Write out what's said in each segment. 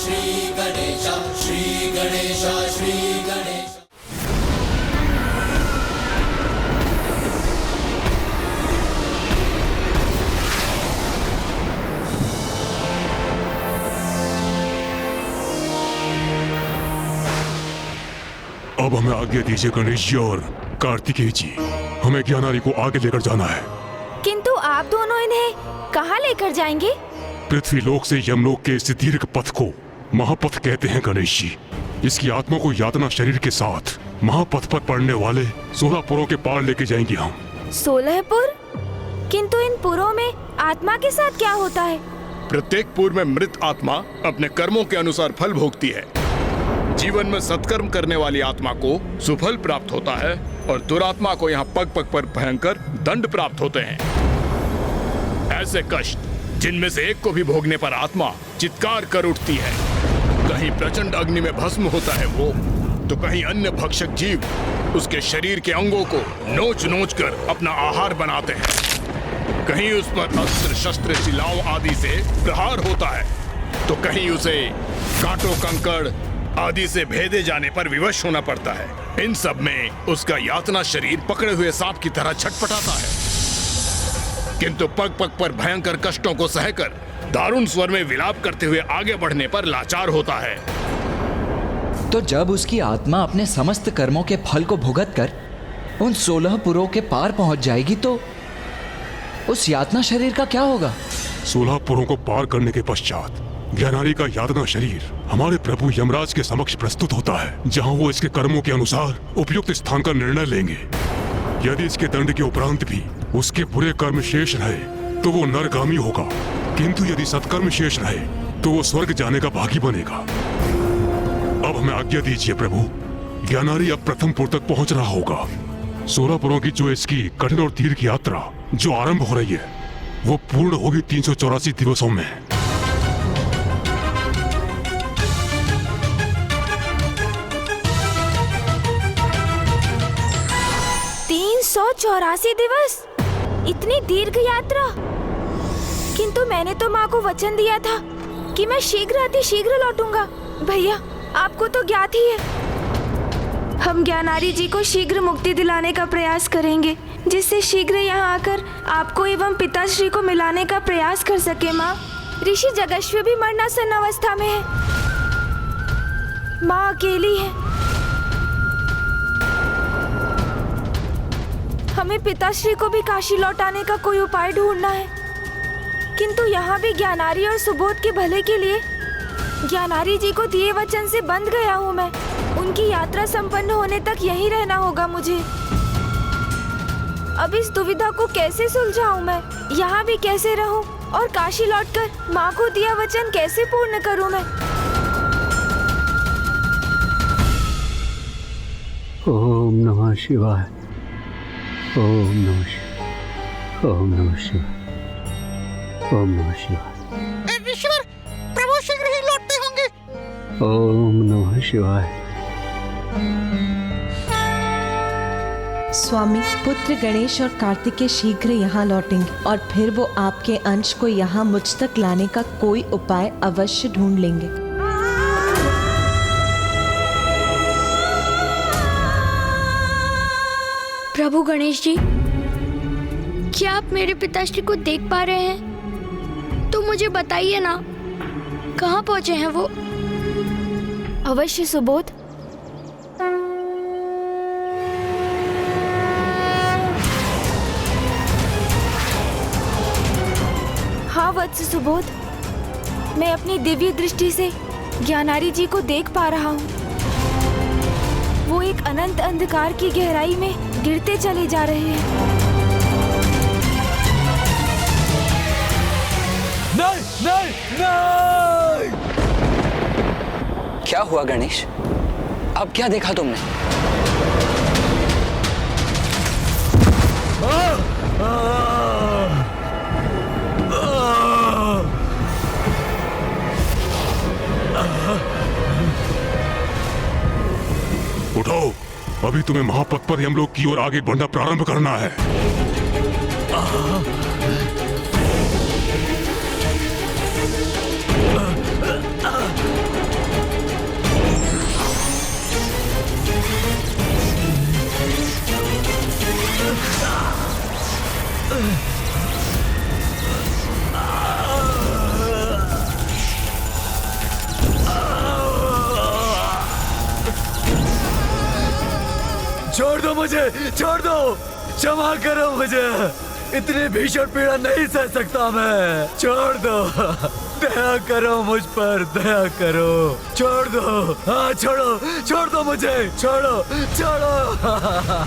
श्री गणेश, श्री गणेश, श्री गणेश। अब हमें आज्ञा दीजिए गणेश जी और कार्तिकेय जी, हमें ज्ञानारी को आगे लेकर जाना है। किंतु आप दोनों इन्हें कहाँ लेकर जाएंगे? पृथ्वी लोक से यमलोक के इस दीर्घ पथ को महापथ कहते हैं गणेश जी। इसकी आत्मा को यातना शरीर के साथ महापथ पर पड़ने वाले 16 पुरों के पार लेके जाएंगे हम। 16 पुर? किंतु इन पुरों में आत्मा के साथ क्या होता है? प्रत्येक पुर में मृत आत्मा अपने कर्मों के अनुसार फल भोगती है। जीवन में सत्कर्म करने वाली आत्मा को सुफल प्राप्त होता है और दुरात्मा को यहाँ पग पग पर भयंकर दंड प्राप्त होते हैं। ऐसे कष्ट जिनमें से एक को भी भोगने पर आत्मा चित्कार कर उठती है। कहीं प्रचंड अग्नि में भस्म होता है वो, तो कहीं अन्य भक्षक जीव उसके शरीर के अंगों को नोच नोच कर अपना आहार बनाते हैं। कहीं उस पर अस्त्र शस्त्र शिलाओं आदि से प्रहार होता है, तो कहीं उसे कांटों कंकड़ आदि से भेदे जाने पर विवश होना पड़ता है। इन सब में उसका यातना शरीर पकड़े हुए सांप की तरह छटपटाता है, किंतु पग पग पर भयंकर कष्टों को सहकर दारुण स्वर में विलाप करते हुए आगे बढ़ने पर लाचार होता है। तो जब उसकी आत्मा अपने समस्त कर्मों के फल को भुगत कर उन 16 पुरों के पार पहुंच जाएगी, तो उस यातना शरीर का क्या होगा? 16 पुरों को पार करने के पश्चात ज्ञानारी का यातना शरीर हमारे प्रभु यमराज के समक्ष प्रस्तुत होता है, जहां वो इसके कर्मों के अनुसार उपयुक्त स्थान का निर्णय लेंगे। यदि इसके दंड के उपरांत भी उसके बुरे कर्म शेष रहे तो वो नरगामी होगा, किंतु यदि सत्कर्म शेष रहे तो वो स्वर्ग जाने का भागी बनेगा। अब हमें आज्ञा दीजिए प्रभु, ज्ञानारी अब प्रथम पुर तक पहुंच रहा होगा। 16 पुरों की जो इसकी कठिन और दीर्घ यात्रा जो आरंभ हो रही है, वो पूर्ण होगी 384 दिवसों में। 384 दिवस? इतनी दीर्घ यात्रा? किंतु मैंने तो माँ को वचन दिया था कि मैं शीघ्र अति शीघ्र लौटूंगा। भैया, आपको तो ज्ञात ही है, हम ज्ञानारी जी को शीघ्र मुक्ति दिलाने का प्रयास करेंगे, जिससे शीघ्र यहाँ आकर आपको एवं पिताश्री को मिलाने का प्रयास कर सके। माँ, ऋषि जगश्वी भी मरणासन अवस्था में है, माँ अकेली है। हमें पिताश्री को भी काशी लौटाने का कोई उपाय ढूंढना है, किंतु यहाँ भी ज्ञानारी और सुबोध के भले के लिए ज्ञानारी जी को दिए वचन से बंध गया हूँ मैं। उनकी यात्रा संपन्न होने तक यहीं रहना होगा मुझे। अब इस दुविधा को कैसे सुलझाऊं मैं? यहाँ भी कैसे रहूं और काशी लौटकर माँ को दिया वचन कैसे पूर्ण करूं मैं? ओम नमः शिवाय, ओम नमः शिवाय, ओम नमः शिवाय, ओम नमः शिवाय। ईश्वर, प्रभु शीघ्र ही लौटते होंगे। ओम नमः शिवाय। स्वामी, पुत्र गणेश और कार्तिकेय शीघ्र यहाँ लौटेंगे और फिर वो आपके अंश को यहाँ मुझ तक लाने का कोई उपाय अवश्य ढूंढ लेंगे। प्रभु गणेश जी, क्या आप मेरे पिताश्री को देख पा रहे हैं? तो मुझे बताइए ना, कहाँ पहुँचे हैं वो? अवश्य सुबोध। हाँ वत्स सुबोध, मैं अपनी दिव्य दृष्टि से ज्ञानारी जी को देख पा रहा हूँ। वो एक अनंत अंधकार की गहराई में गिरते चले जा रहे हैं। नहीं, नहीं, नहीं! क्या हुआ गणेश? अब क्या देखा तुमने? उठो, अभी तुम्हें महापथ पर यमलोक की ओर आगे बढ़ना प्रारंभ करना है। मुझे, छोड़ दो, क्षमा करो मुझे, इतनी भीषण पीड़ा नहीं सह सकता मैं, छोड़ दो, दया करो मुझ पर, दया करो, छोड़ दो, हाँ छोड़ो, छोड़ दो मुझे, छोड़ो, छोड़ो।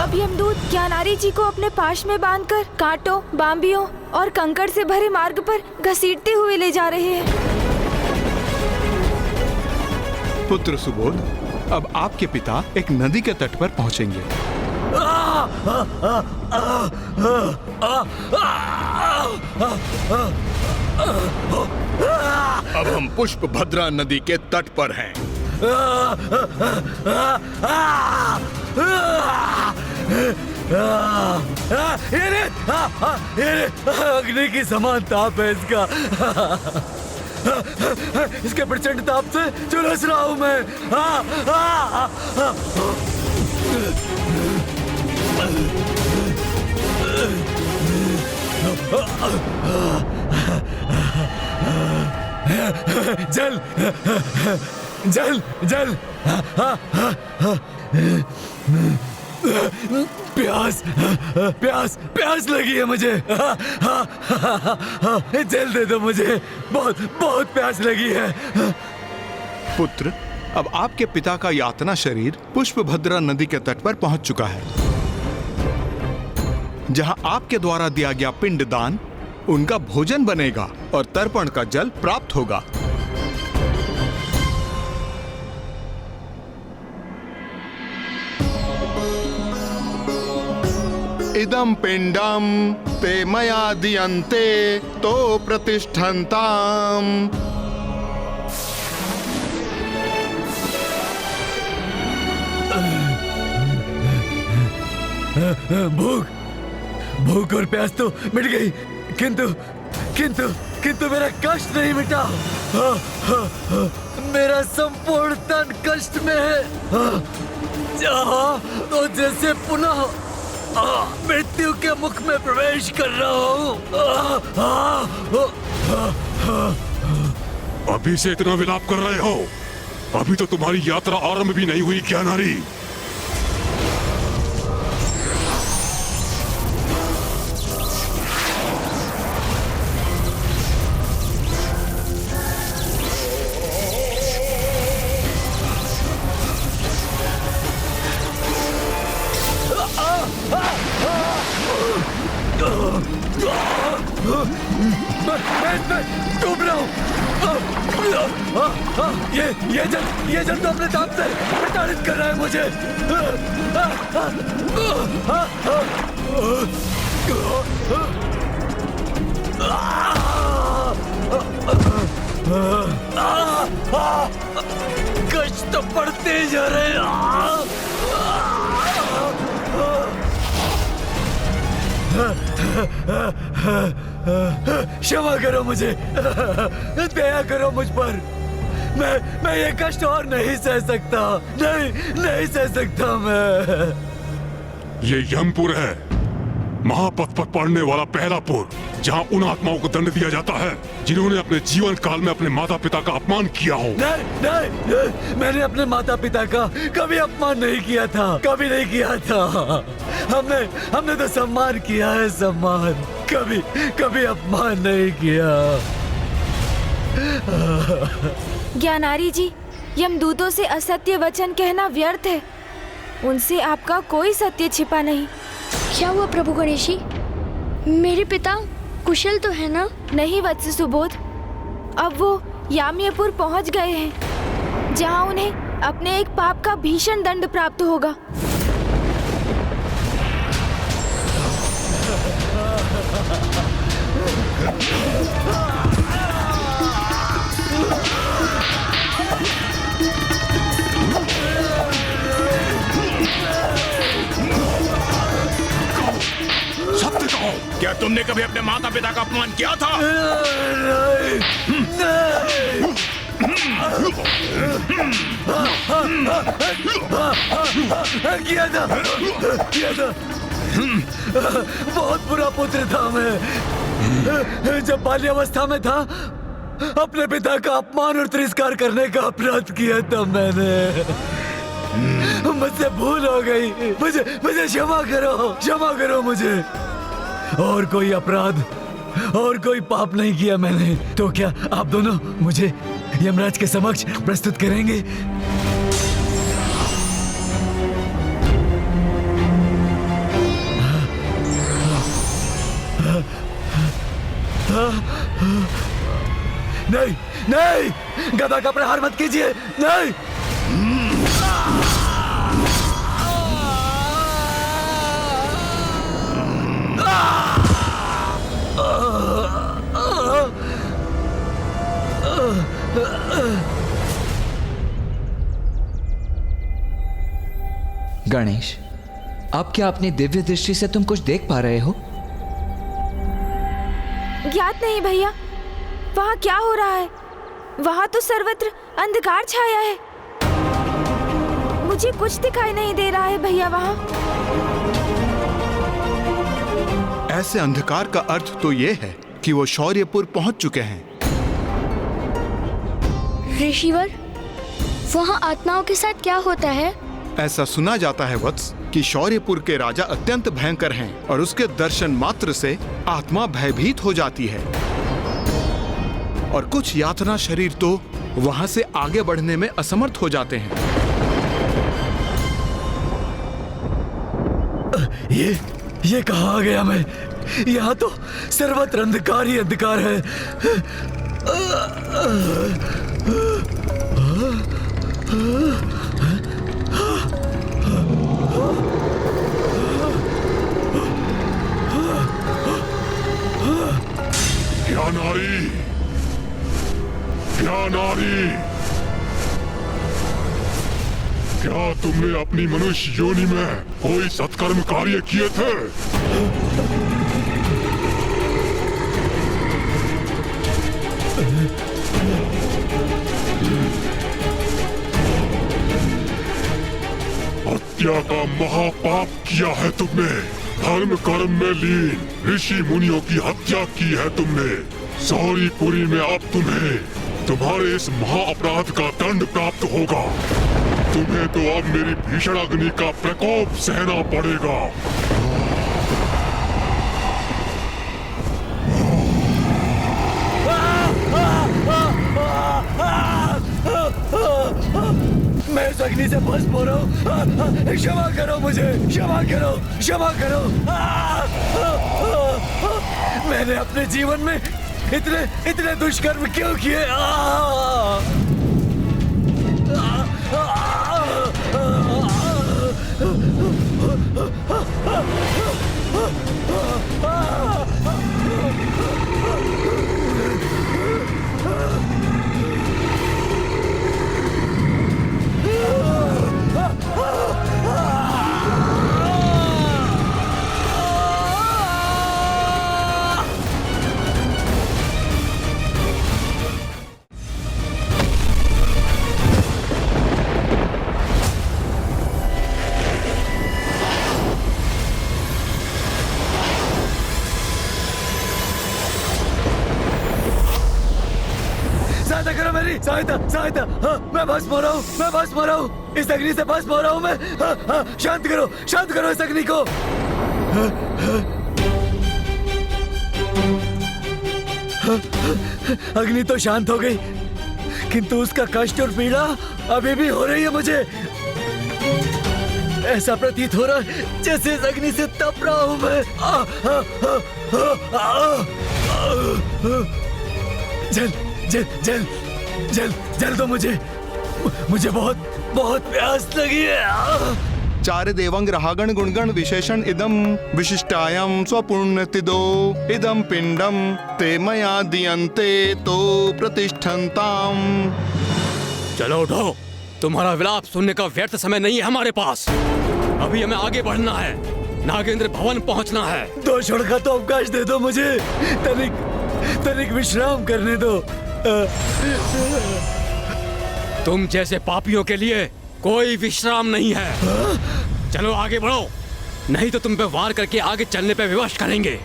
अब यमदूत ज्ञानारी जी को अपने पाश में बांधकर कांटों, बांबियों और कंकड़ से भरे मार्ग पर घसीटते हुए ले जा रहे हैं। पुत्र सुबोध, अब आपके पिता एक नदी के तट पर पहुंचेंगे। अब हम पुष्पभद्रा नदी के तट पर हैं। अग्नि की समान ताप है इसका, इसके प्रचंड ताप से झुलस रहा हूं मैं। जल जल जल, प्यास प्यास प्यास लगी है मुझे, जल दे दो मुझे, बहुत बहुत प्यास लगी है। पुत्र, अब आपके पिता का यातना शरीर पुष्पभद्रा नदी के तट पर पहुंच चुका है, जहां आपके द्वारा दिया गया पिंडदान उनका भोजन बनेगा और तर्पण का जल प्राप्त होगा। इदं पिंडम ते मया दीयन्ते तो प्रतिष्ठन्ताम्। भूख भूख और प्यास तो मिट गई, किंतु किंतु किंतु मेरा कष्ट नहीं मिटा। मेरा संपूर्ण तन कष्ट में है, तो जैसे पुनः मृत्यु के मुख में प्रवेश कर रहा हूँ। अभी से इतना विलाप कर रहे हो? अभी तो तुम्हारी यात्रा आरंभ भी नहीं हुई ज्ञानारी। डूब रहा हूँ। ये जल तो अपने ताप से प्रताड़ित कर रहा है मुझे। कष्ट तो पड़ते जा रहे हैं। क्षमा करो मुझे, दया करो मुझ पर। मैं ये कष्ट और नहीं सह सकता, नहीं सह सकता मैं। ये यमपुर है, महापथ पर पड़ने वाला पहला पुर, जहाँ उन आत्माओं को दंड दिया जाता है जिन्होंने अपने जीवन काल में अपने माता पिता का अपमान किया हो। नहीं, मैंने अपने माता पिता का कभी अपमान नहीं किया था, कभी नहीं किया था। हमने तो सम्मान किया है, सम्मान, कभी अपमान नहीं किया। ज्ञानारी जी, यमदूतों से असत्य वचन कहना व्यर्थ है, उनसे आपका कोई सत्य छिपा नहीं। क्या हुआ प्रभु गणेश जी? मेरे पिता कुशल तो है ना? नहीं वत्स सुबोध, अब वो याम्यपुर पहुंच गए हैं, जहां उन्हें अपने एक पाप का भीषण दंड प्राप्त होगा। सत्य कहो, क्या तुमने कभी अपने माता पिता का अपमान किया था? किया था। बहुत बुरा पुत्र था मैं। जब बाल्यावस्था में था, अपने पिता का अपमान और तिरस्कार करने का अपराध किया था मैंने। मुझसे भूल हो गई। मुझे मुझे क्षमा करो मुझे। और कोई अपराध और कोई पाप नहीं किया मैंने। तो क्या आप दोनों मुझे यमराज के समक्ष प्रस्तुत करेंगे? नहीं नहीं, गदा का प्रहार मत कीजिए। नहीं। गणेश, आप क्या अपनी दिव्य दृष्टि से तुम कुछ देख पा रहे हो? ज्ञात नहीं भैया, वहाँ क्या हो रहा है? वहाँ तो सर्वत्र अंधकार छाया है। मुझे कुछ दिखाई नहीं दे रहा है भैया वहाँ। ऐसे अंधकार का अर्थ तो ये है कि वो शौर्यपुर पहुंच चुके हैं। ऋषिवर, वहाँ आत्माओं के साथ क्या होता है? ऐसा सुना जाता है वत्स कि शौर्यपुर के राजा अत्यंत भयंकर हैं और उसके दर्शन मात्र से आत्मा भयभीत हो जाती है और कुछ यातना शरीर तो वहां से आगे बढ़ने में असमर्थ हो जाते हैं। ये कहाँ आ गया मैं? यहाँ तो सर्वत्र अंधकार ही अंधकार है। क्या नारी, क्या नारी, क्या तुमने अपनी मनुष्य योनि में कोई सत्कर्म कार्य किए थे? हत्या का महापाप किया है तुमने। धर्म कर्म में लीन ऋषि मुनियों की हत्या की है तुमने। शौर्यपुरी में अब तुम्हारे इस महा अपराध का दंड प्राप्त होगा। तुम्हें तो अब मेरी भीषण अग्नि का प्रकोप सहना पड़ेगा। मैं इस अग्नि से भस्म हो रहा हूँ। क्षमा करो मुझे, क्षमा करो, क्षमा करो। मैंने अपने जीवन में इतने दुष्कर्म क्यों किए? सहायता करो मेरी, सहायता। हाँ, मैं भस्म हो रहा हूँ, मैं भस्म हो रहा हूँ। इस अग्नि से भस्म हो रहा हूँ मैं। हाँ, शांत करो इस अग्नि को। अग्नि तो शांत हो गई, किंतु उसका कष्ट और पीड़ा अभी भी हो रही है मुझे। ऐसा प्रतीत हो रहा है जैसे इस अग्नि से तप रहा हूँ मैं। जल दो मुझे बहुत प्यास लगी है। चार देवंग रागण गुणगण विशेषण इदम विशिष्टायाम स्वपुण्यतिदो इदम पिंडम ते मया दियन्ते तो प्रतिष्ठन्ताम। चलो उठो, तुम्हारा विलाप सुनने का व्यर्थ समय नहीं है हमारे पास। अभी हमें आगे बढ़ना है, नागेंद्र भवन पहुंचना है। 2 क्षण का तो अवकाश दे दो मुझे, तनिक विश्राम करने दो। तुम जैसे पापियों के लिए कोई विश्राम नहीं है। चलो आगे बढ़ो, नहीं तो तुम पे वार करके आगे चलने पे विवश करेंगे।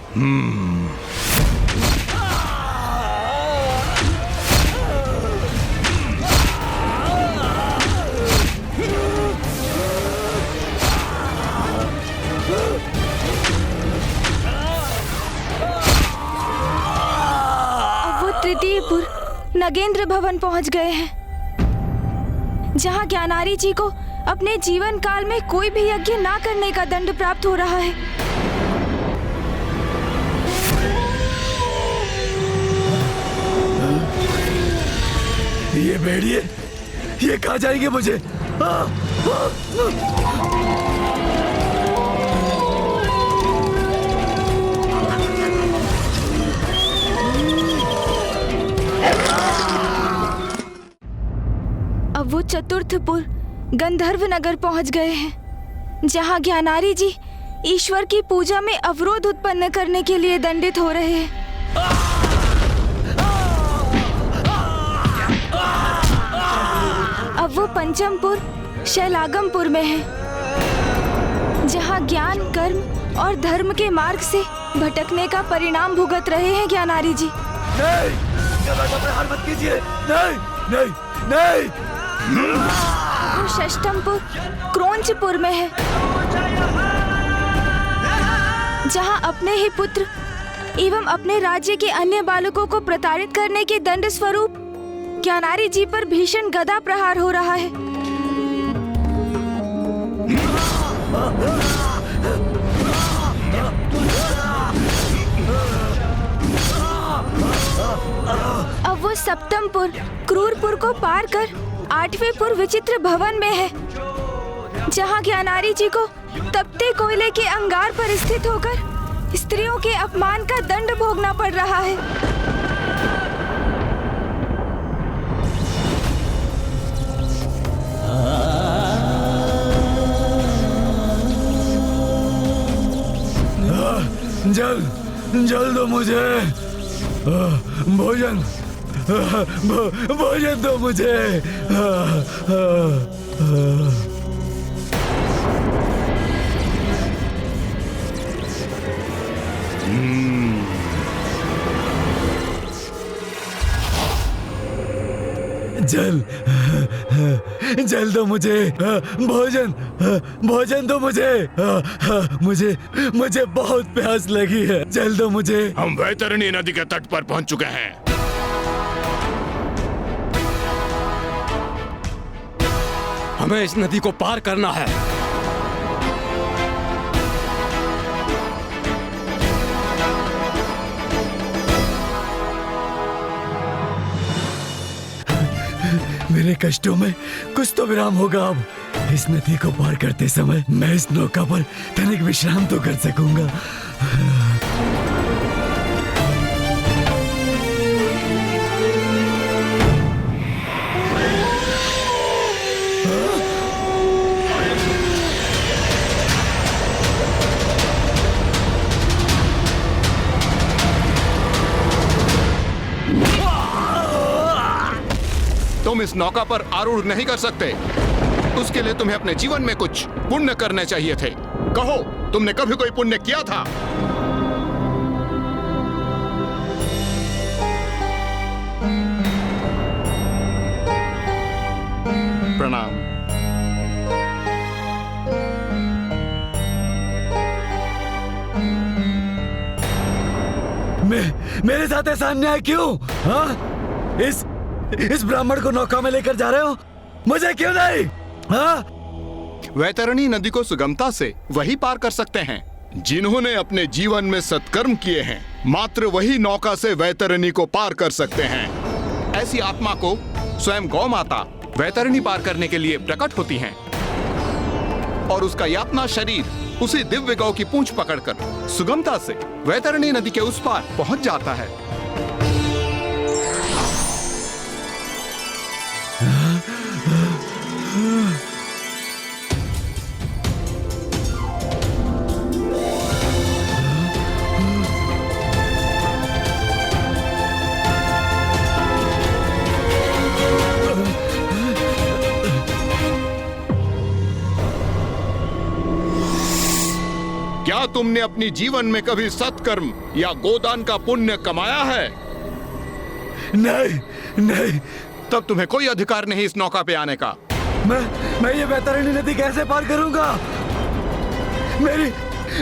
नागेंद्र भवन पहुंच गए हैं, जहां ज्ञानारी जी को अपने जीवन काल में कोई भी यज्ञ ना करने का दंड प्राप्त हो रहा है। ये भेड़िए, ये खा जाएंगे मुझे। अब वो चतुर्थपुर गंधर्व नगर पहुंच गए हैं, जहां ज्ञानारी जी ईश्वर की पूजा में अवरोध उत्पन्न करने के लिए दंडित हो रहे हैं। अब वो पंचमपुर शैलागमपुर में है, जहां ज्ञान, कर्म और धर्म के मार्ग से भटकने का परिणाम भुगत रहे हैं ज्ञानारी जी। नहीं, गलत अपने मत कीजिए। नहीं, नहीं, नहीं। वो षष्ठमपुर क्रोंचपुर में है, जहां अपने ही पुत्र एवं अपने राज्य के अन्य बालकों को प्रताड़ित करने के दंड स्वरूप ज्ञानारी जी पर भीषण गदा प्रहार हो रहा है। अब वो सप्तमपुर क्रूरपुर को पार कर 8वें पुर विचित्र भवन में है, जहां ज्ञानारी जी को तपते कोयले के अंगार पर स्थित होकर स्त्रियों के अपमान का दंड भोगना पड़ रहा है। जल दो मुझे भोजन, भोजन दो मुझे। जल दो मुझे, भोजन, भोजन दो मुझे। मुझे बहुत प्यास लगी है, जल दो मुझे। हम वैतरणी नदी के तट पर पहुंच चुके हैं। हमें इस नदी को पार करना है। मेरे कष्टों में कुछ तो विराम होगा। अब इस नदी को पार करते समय मैं इस नौका पर तनिक विश्राम तो कर सकूंगा। तुम इस नौका पर आरूढ़ नहीं कर सकते। उसके लिए तुम्हें अपने जीवन में कुछ पुण्य करने चाहिए थे। कहो, तुमने कभी कोई पुण्य किया था? प्रणाम। मेरे साथ ऐसा अन्याय क्यों? हाँ? इस ब्राह्मण को नौका में लेकर जा रहे हो, मुझे क्यों नहीं? हाँ? वैतरणी नदी को सुगमता से वही पार कर सकते हैं जिन्होंने अपने जीवन में सत्कर्म किए हैं। मात्र वही नौका से वैतरणी को पार कर सकते हैं। ऐसी आत्मा को स्वयं गौ माता वैतरणी पार करने के लिए प्रकट होती हैं और उसका यातना शरीर उसी दिव्य गौ की पूंछ पकड़कर सुगमता से वैतरणी नदी के उस पार पहुंच जाता है। क्या तुमने अपनी जीवन में कभी सत्कर्म या गोदान का पुण्य कमाया है? नहीं, नहीं। तब तुम्हें कोई अधिकार नहीं इस नौका पे आने का। मैं ये वैतरणी नदी कैसे पार करूंगा?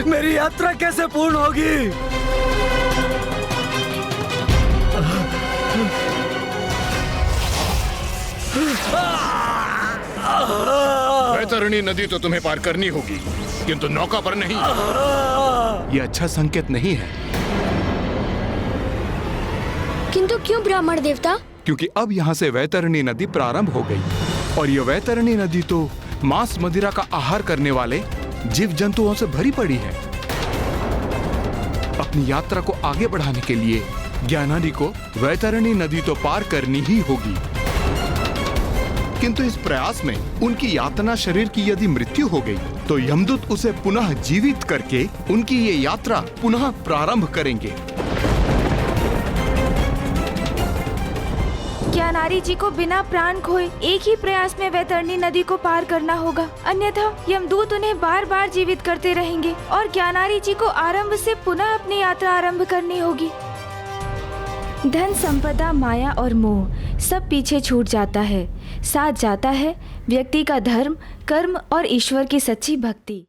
मेरी यात्रा कैसे पूर्ण होगी? वैतरणी नदी तो तुम्हें पार करनी होगी, किंतु नौका पर नहीं। यह अच्छा संकेत नहीं है, किंतु क्यों ब्राह्मण देवता? क्योंकि अब यहाँ से वैतरणी नदी प्रारंभ हो गई और यह वैतरणी नदी तो मांस मदिरा का आहार करने वाले जीव जंतुओं से भरी पड़ी है। अपनी यात्रा को आगे बढ़ाने के लिए ज्ञानारी को वैतरणी नदी तो पार करनी ही होगी, किंतु इस प्रयास में उनकी यातना शरीर की यदि मृत्यु हो गई तो यमदूत उसे पुनः जीवित करके उनकी ये यात्रा पुनः प्रारंभ करेंगे। ज्ञानारी जी को बिना प्राण खोए एक ही प्रयास में वैतरणी नदी को पार करना होगा, अन्यथा यमदूत उन्हें बार बार जीवित करते रहेंगे और ज्ञानारी जी को आरंभ से पुनः अपनी यात्रा आरंभ करनी होगी। धन संपदा, माया और मोह सब पीछे छूट जाता है, साथ जाता है व्यक्ति का धर्म, कर्म और ईश्वर की सच्ची भक्ति।